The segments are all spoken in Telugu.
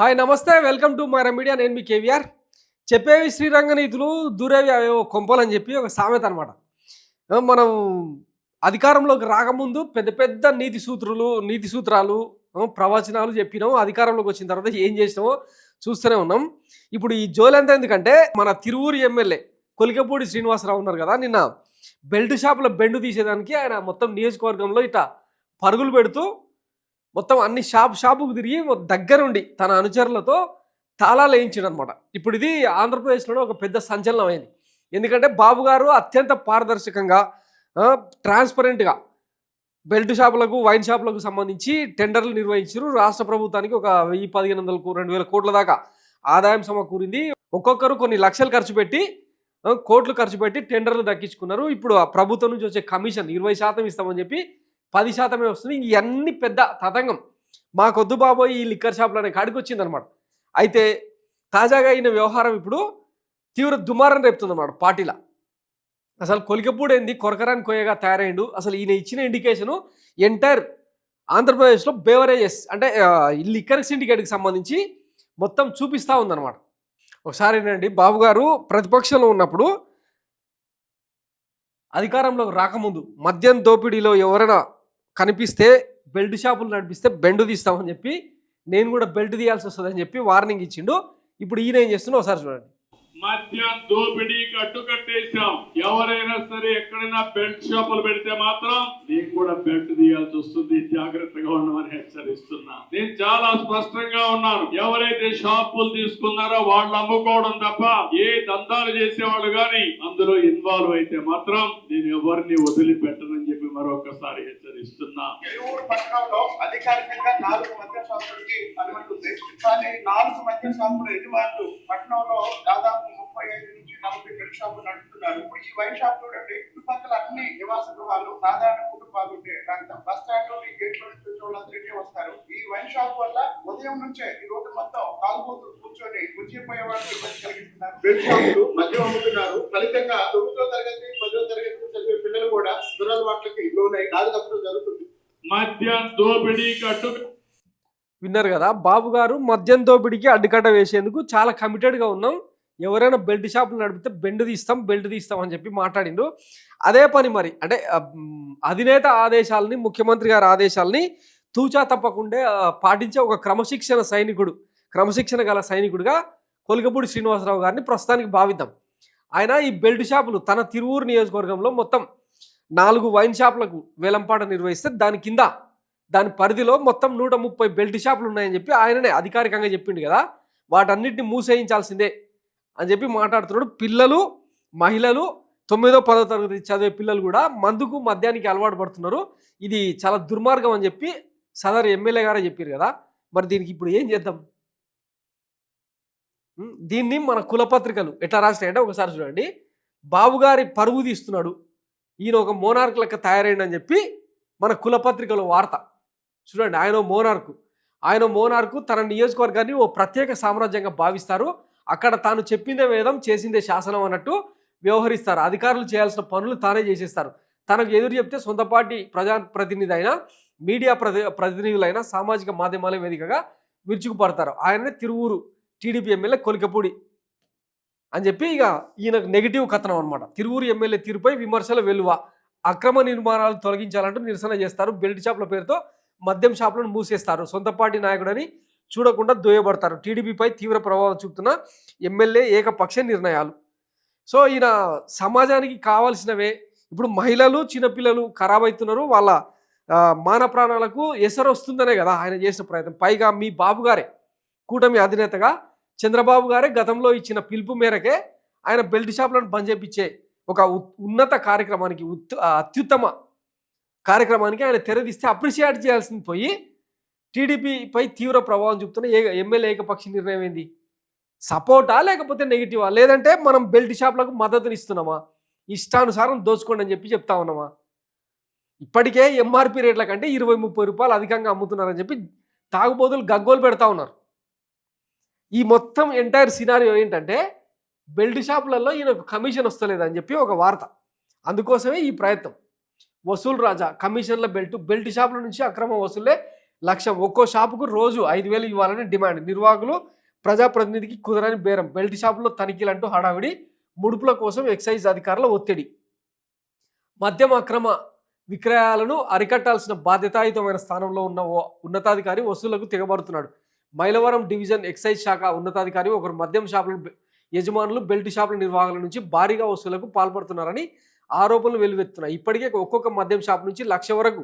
హాయ్ నమస్తే వెల్కమ్ టు మై మీడియా. నేను మీ కేవీఆర్. చెప్పేవి శ్రీరంగ నీతులు దూరేవి అవేవో కొంపలని చెప్పి ఒక సామెత అనమాట. మనం అధికారంలోకి రాకముందు పెద్ద పెద్ద నీతి సూత్రాలు ప్రవచనాలు చెప్పినాం. అధికారంలోకి వచ్చిన తర్వాత ఏం చేసినామో చూస్తూనే ఉన్నాం. ఇప్పుడు ఈ జోలంతా ఎందుకంటే మన తిరువూరు ఎమ్మెల్యే కొలికపూడి శ్రీనివాసరావు ఉన్నారు కదా, నిన్న బెల్ట్ షాపుల బెండు తీసేదానికి ఆయన మొత్తం నియోజకవర్గంలో ఇట్లా పరుగులు పెడుతూ మొత్తం అన్ని షాపుకు తిరిగి దగ్గరుండి తన అనుచరులతో తాళాలు వేయించాడు అనమాట. ఇప్పుడు ఇది ఆంధ్రప్రదేశ్లో ఒక పెద్ద సంచలనం అయింది. ఎందుకంటే బాబు గారు అత్యంత పారదర్శకంగా ట్రాన్స్పరెంట్గా బెల్ట్ షాపులకు వైన్ షాపులకు సంబంధించి టెండర్లు నిర్వహించారు. రాష్ట్ర ప్రభుత్వానికి ఒక 1,000-1,500 కోట్ల దాకా ఆదాయం సమకూరింది. ఒక్కొక్కరు కొన్ని లక్షలు ఖర్చు పెట్టి కోట్లు ఖర్చు పెట్టి టెండర్లు దక్కించుకున్నారు. ఇప్పుడు ఆ ప్రభుత్వం నుంచి వచ్చే కమిషన్ 20% ఇస్తామని చెప్పి 10% వస్తుంది. ఇవన్నీ పెద్ద తతంగం. మాకొద్దు బాబోయ్ ఈ లిక్కర్ షాపులు అనే కాడికి వచ్చిందనమాట. అయితే తాజాగా అయిన వ్యవహారం ఇప్పుడు తీవ్ర దుమారం రేపుతుందన్నమాట పార్టీలో. అసలు కొలికపూడి ఏంది కొరకరాని కొయ్యగా తయారైండు. అసలు ఈయన ఇచ్చిన ఇండికేషను ఎంటైర్ ఆంధ్రప్రదేశ్లో బేవరేజెస్ అంటే లిక్కర్ సిండికేట్కి సంబంధించి మొత్తం చూపిస్తూ ఉందన్నమాట. ఒకసారి ఏంటండి, బాబు గారు ప్రతిపక్షంలో ఉన్నప్పుడు అధికారంలోకి రాకముందు మద్యం దోపిడీలో ఎవరైనా కనిపిస్తే బెల్ట్ షాపులు నడిపిస్తే బెండు తీస్తామని చెప్పి నేను కూడా బెల్ట్ తీయాల్సి వస్తుందని చెప్పి వార్నింగ్ ఇచ్చిండు. ఇప్పుడు ఈయన ఏం చేస్తున్నా ఒకసారి చూడండి. మద్యం దోపిడీకి అడ్డుకట్టేశాం. ఎవరైనా సరే ఎక్కడైనా బెల్ట్ షాపులు పెడితే మాత్రం నీకు కూడా బెల్ట్ తీయాల్సి వస్తుంది, జాగ్రత్తగా ఉండమని హెచ్చరిస్తున్నా. నేను చాలా స్పష్టంగా ఉన్నాను. ఎవరైతే షాపులు తీసుకున్నారో వాళ్ళు అమ్ముకోవడం తప్ప ఏ దందాలు చేసేవాళ్ళు గాని అందులో ఇన్వాల్వ్ అయితే మాత్రం నేను ఎవరిని వదిలిపెట్టనని చెప్పి మరొకసారి హెచ్చరిస్తున్నా. అధికారికంగా 4 మద్యం షాపులకి అనుమతి ఉంది. కానీ 4 మద్యం షాపుల యజమానులు పట్టణంలో దాదాపు 35-40 బెల్ట్ షాపులు నడుపుతున్నారు. ఇప్పుడు ఈ వైన్ షాప్ చూడండి, చుట్టుపక్కల అన్ని నివాస గృహాలు, సాధారణ కుటుంబాలు ఉండే ప్రాంతం. బస్ స్టాండ్ లో ఈ గేట్ లో నుంచి వచ్చే వాళ్ళందరికీ వస్తారు. ఈ వైన్ షాప్ వల్ల ఉదయం నుంచే ఈ రోడ్డు మొత్తం తాగుబోతులు కూర్చొని వచ్చిపోయే వాళ్ళకి ఇబ్బంది కలిగిస్తున్నారు. బెల్ట్ షాపులు మద్యం అమ్ముతున్నారు. ఫలితంగా 9వ తరగతి 10వ తరగతి చదివే పిల్లలు కూడా దురలవాట్లకి లోనై కాదు జరుగుతుంది. మద్యం దోపిడీకి అడ్డు విన్నారు కదా, బాబు గారు మద్యం దోపిడీకి అడ్డుకట్ట వేసేందుకు చాలా కమిటెడ్గా ఉన్నాం. ఎవరైనా బెల్ట్ షాపులు నడిపితే బెల్ట్ తీస్తాం అని చెప్పి మాట్లాడిండు. అదే పని మరి అంటే అధినేత ఆదేశాలని, ముఖ్యమంత్రి గారి ఆదేశాలని తూచా తప్పకుండా పాటించే ఒక క్రమశిక్షణ గల సైనికుడిగా కొలికపూడి శ్రీనివాసరావు గారిని ప్రస్తుతానికి భావిద్దాం. ఆయన ఈ బెల్ట్ షాపులు తన తిరువూరు నియోజకవర్గంలో మొత్తం 4 వైన్ షాపులకు వేలంపాట నిర్వహిస్తే దాని పరిధిలో మొత్తం 130 బెల్ట్ షాపులు ఉన్నాయని చెప్పి ఆయననే అధికారికంగా చెప్పిండు కదా. వాటన్నిటిని మూసేయించాల్సిందే అని చెప్పి మాట్లాడుతున్నాడు. పిల్లలు, మహిళలు, 9వ 10వ తరగతి చదివే పిల్లలు కూడా మద్యానికి అలవాటు పడుతున్నారు. ఇది చాలా దుర్మార్గం అని చెప్పి సదరు ఎమ్మెల్యే గారే చెప్పారు కదా. మరి దీనికి ఇప్పుడు ఏం చేద్దాం? దీన్ని మన కులపత్రికలు ఎట్లా రాసినాయంటే ఒకసారి చూడండి. బాబు గారి పరుగు తీస్తున్నాడు, ఈయన ఒక మోనార్క్ లెక్క తయారైందని చెప్పి మన కులపత్రికలో వార్త చూడండి. ఆయన మోనార్కు తన నియోజకవర్గాన్ని ఓ ప్రత్యేక సామ్రాజ్యంగా భావిస్తారు. అక్కడ తాను చెప్పిందే వేదం, చేసిందే శాసనం అన్నట్టు వ్యవహరిస్తారు. అధికారులు చేయాల్సిన పనులు తానే చేసేస్తారు. తనకు ఎదురు చెప్తే సొంత పార్టీ ప్రజాప్రతినిధి అయినా, మీడియా ప్రతినిధులైన సామాజిక మాధ్యమాల వేదికగా విరుచుకుపడతారు. ఆయననే తిరువూరు టీడీపీ ఎమ్మెల్యే కొలికపూడి అని చెప్పి ఇక ఈయనకు నెగిటివ్ కథనం అనమాట. తిరువూరు ఎమ్మెల్యే తీరుపై విమర్శల వెలువ. అక్రమ నిర్మాణాలు తొలగించాలంటూ నిరసన చేస్తారు. బెల్ట్ షాపుల పేరుతో మద్యం షాపులను మూసేస్తారు. సొంత పార్టీ నాయకుడని చూడకుండా దోయబడతారు. టీడీపీపై తీవ్ర ప్రభావం చూపుతున్న ఎమ్మెల్యే ఏకపక్ష నిర్ణయాలు. సో ఈయన సమాజానికి కావాల్సినవే. ఇప్పుడు మహిళలు, చిన్నపిల్లలు ఖరాబ్ అవుతున్నారు. వాళ్ళ మాన ప్రాణాలకు ఎసరు వస్తుందనే కదా ఆయన చేసిన ప్రయత్నం. పైగా మీ బాబు గారే, కూటమి అధినేతగా చంద్రబాబు గారే గతంలో ఇచ్చిన పిలుపు మేరకే ఆయన బెల్ట్ షాపులను బంద్ చేపించే ఒక ఉన్నత కార్యక్రమానికి, అత్యుత్తమ కార్యక్రమానికి ఆయన తెరదీస్తే అప్రిషియేట్ చేయాల్సింది పోయి టీడీపీపై తీవ్ర ప్రభావం చూపుతున్న ఎమ్మెల్యే ఏకపక్ష నిర్ణయం ఏంది? సపోర్టా లేకపోతే నెగిటివా? లేదంటే మనం బెల్ట్ షాపులకు మద్దతునిస్తున్నామా? ఇష్టానుసారం దోచుకోండి అని చెప్పి చెప్తా ఉన్నామా? ఇప్పటికే ఎంఆర్పి రేట్ల కంటే 20-30 రూపాయలు అధికంగా అమ్ముతున్నారని చెప్పి తాగుబోతులు గగ్గోలు పెడతా ఉన్నారు. ఈ మొత్తం ఎంటైర్ సినారియో ఏంటంటే బెల్ట్ షాపులలో ఈయనకు కమిషన్ వస్తలేదని చెప్పి ఒక వార్త. అందుకోసమే ఈ ప్రయత్నం. వసూలు రాజా కమిషన్ల బెల్ట్ షాపుల నుంచి అక్రమ వసూలే లక్ష్యం. ఒక్కో షాపుకు రోజు 5,000 ఇవ్వాలని డిమాండ్. నిర్వాహకులు ప్రజాప్రతినిధికి కుదరని బేరం. బెల్ట్ షాపులో తనిఖీలంటూ హడావిడి. ముడుపుల కోసం ఎక్సైజ్ అధికారుల ఒత్తిడి. మద్యం అక్రమ విక్రయాలను అరికట్టాల్సిన బాధ్యతాయుతమైన స్థానంలో ఉన్న ఓ ఉన్నతాధికారి వసూళ్లకు తెగబడుతున్నాడు. మైలవరం డివిజన్ ఎక్సైజ్ శాఖ ఉన్నతాధికారి ఒకరు మద్యం షాపుల యజమానులు బెల్ట్ షాపుల నిర్వాహకుల నుంచి భారీగా వసూళ్లకు పాల్పడుతున్నారని ఆరోపణలు వెలువెత్తున్నాయి. ఇప్పటికే ఒక్కొక్క మద్యం షాపు నుంచి 1,00,000 వరకు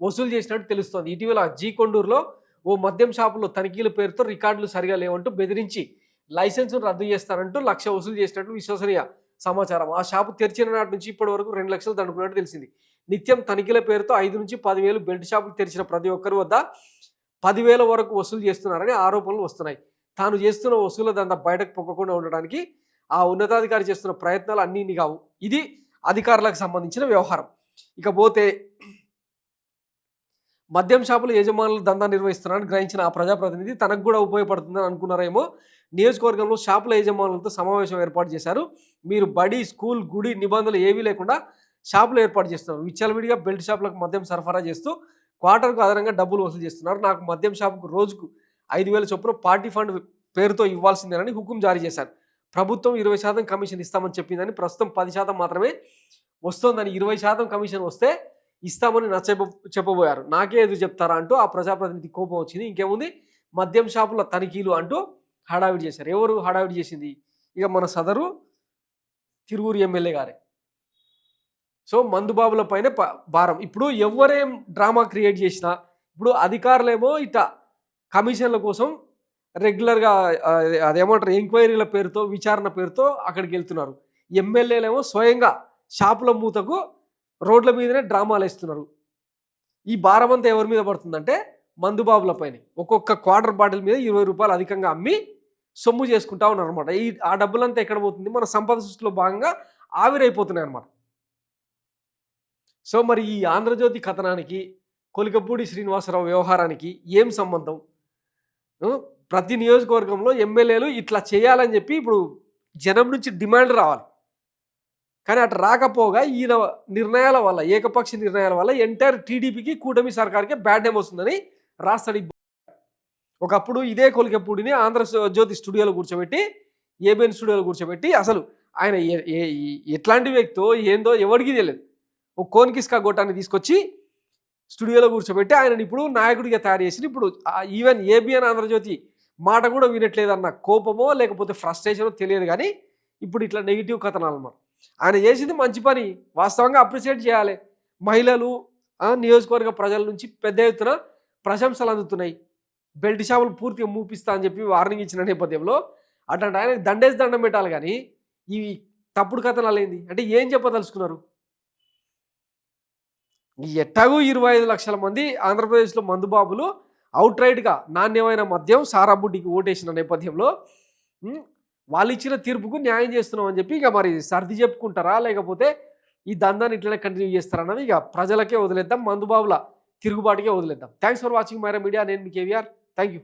వసూలు చేసినట్టు తెలుస్తోంది. ఇటీవల కొండూరులో ఓ మద్యం షాపులో తనిఖీల పేరుతో రికార్డులు సరిగా లేవంటూ బెదిరించి లైసెన్సును రద్దు చేస్తారంటూ 1,00,000 వసూలు చేసినట్టు విశ్వసనీయ సమాచారం. ఆ షాపు తెరిచిన నాటి నుంచి ఇప్పటి వరకు 2 లక్షలు దండుకున్నట్టు తెలిసింది. నిత్యం తనిఖీల పేరుతో 5 నుంచి 10,000 బెల్ట్ షాపులు తెరిచిన ప్రతి ఒక్కరి వద్ద 10,000 వరకు వసూలు చేస్తున్నారని ఆరోపణలు వస్తున్నాయి. తాను చేస్తున్న వసూల దందా బయటకు పొక్కకుండా ఉండడానికి ఆ ఉన్నతాధికారి చేస్తున్న ప్రయత్నాలు అన్నీ కావు. ఇది అధికారులకు సంబంధించిన వ్యవహారం. ఇకపోతే మద్యం షాపుల యజమానులు దందా నిర్వహిస్తున్నారని గ్రహించిన ఆ ప్రజాప్రతినిధి తనకు కూడా ఉపయోగపడుతుందని అనుకున్నారేమో. నియోజకవర్గంలో షాపుల యజమానులతో సమావేశం ఏర్పాటు చేశారు. మీరు బడి, స్కూల్, గుడి నిబంధనలు ఏవీ లేకుండా షాపులు ఏర్పాటు చేస్తున్నారు. విచ్చలవిడిగా బెల్ట్ షాపులకు మద్యం సరఫరా చేస్తూ క్వార్టర్కు అదనంగా డబ్బులు వసూలు చేస్తున్నారు. నాకు మద్యం షాపుకు రోజుకు 5,000 చొప్పున పార్టీ ఫండ్ పేరుతో ఇవ్వాల్సిందేనని హుకుం జారీ చేశారు. ప్రభుత్వం 20% కమిషన్ ఇస్తామని చెప్పిందని, ప్రస్తుతం 10% మాత్రమే వస్తోందని, 20% కమిషన్ వస్తే ఇస్తామని చెప్పబోయారు. నాకే ఎదురు చెప్తారా అంటూ ఆ ప్రజాప్రతినిధి కోపం వచ్చింది. ఇంకేముంది, మద్యం షాపుల తనిఖీలు అంటూ హడావిడి చేశారు. ఎవరు హడావిడి చేసింది? ఇక మన సదరు తిరువూరు ఎమ్మెల్యే గారే. సో మందుబాబుల పైన భారం. ఇప్పుడు ఎవరేం డ్రామా క్రియేట్ చేసినా ఇప్పుడు అధికారులేమో ఇట కమిషన్ల కోసం రెగ్యులర్గా అదేమంటారు ఎంక్వైరీల పేరుతో, విచారణ పేరుతో అక్కడికి వెళ్తున్నారు. ఎమ్మెల్యేలేమో స్వయంగా షాపుల మూతకు రోడ్ల మీదనే డ్రామాలు వేస్తున్నారు. ఈ భారం అంతా ఎవరి మీద పడుతుందంటే మందుబాబుల పైన. ఒక్కొక్క క్వార్టర్ బాటిల్ మీద 20 రూపాయలు అధికంగా అమ్మి సొమ్ము చేసుకుంటా ఉన్నారు అనమాట. ఆ డబ్బులంతా ఎక్కడ పోతుంది? మన సంపద సృష్టిలో భాగంగా ఆవిరైపోతున్నాయి అనమాట. సో మరి ఈ ఆంధ్రజ్యోతి కథనానికి కొలికపూడి శ్రీనివాసరావు వ్యవహారానికి ఏం సంబంధం? ప్రతి నియోజకవర్గంలో ఎమ్మెల్యేలు ఇట్లా చేయాలని చెప్పి ఇప్పుడు జనం నుంచి డిమాండ్ రావాలి. కానీ అటు రాకపోగా ఈయన నిర్ణయాల వల్ల, ఏకపక్ష నిర్ణయాల వల్ల ఎంటైర్ టీడీపీకి, కూటమి సర్కార్కి బ్యాడ్ నేమ్ వస్తుందని రాస్తాడు. ఒకప్పుడు ఇదే కొలికపూడిని ఆంధ్రజ్యోతి స్టూడియోలో కూర్చోబెట్టి, ఏబిఎన్ స్టూడియోలో కూర్చోబెట్టి అసలు ఆయన ఎట్లాంటి వ్యక్తో ఏందో ఎవరికి తెలియదు. ఒక కోన్కిస్కా గొట్టాన్ని తీసుకొచ్చి స్టూడియోలో కూర్చోబెట్టి ఆయనని ఇప్పుడు నాయకుడిగా తయారు చేసి, ఇప్పుడు ఈవెన్ ఏబిఎన్ ఆంధ్రజ్యోతి మాట కూడా వినట్లేదన్న కోపమో లేకపోతే ఫ్రస్ట్రేషనో తెలియదు. కానీ ఇప్పుడు ఇట్లా నెగిటివ్ కథనాలు అన్నమాట. ఆయన చేసింది మంచి పని, వాస్తవంగా అప్రిషియేట్ చేయాలి. మహిళలు, నియోజకవర్గ ప్రజల నుంచి పెద్ద ఎత్తున ప్రశంసలు అందుతున్నాయి. బెల్ట్ షాపులు పూర్తిగా మూపిస్తా అని చెప్పి వార్నింగ్ ఇచ్చిన నేపథ్యంలో అట్లాంటి ఆయన దండేసి దండం పెట్టాలి. కానీ ఈ తప్పుడు కథనాలు ఏంది అంటే ఏం చెప్పదలుచుకున్నారు? ఎట్టాగూ 25 లక్షల మంది ఆంధ్రప్రదేశ్లో మందుబాబులు అవుట్ రైట్గా నాణ్యమైన మద్యం సారాబుడ్డికి ఓటేసిన నేపథ్యంలో వాళ్ళు ఇచ్చిన తీర్పుకు న్యాయం చేస్తున్నాం అని చెప్పి ఇక మరి సర్ది చెప్పుకుంటారా, లేకపోతే ఈ దందాన్ని ఇట్లనే కంటిన్యూ చేస్తారన్నది ఇక ప్రజలకే వదిలేద్దాం, మందుబాబుల తిరుగుబాటుకే వదిలేద్దాం. Thanks for watching Myra media. నేను మీ కేవీఆర్. Thank you.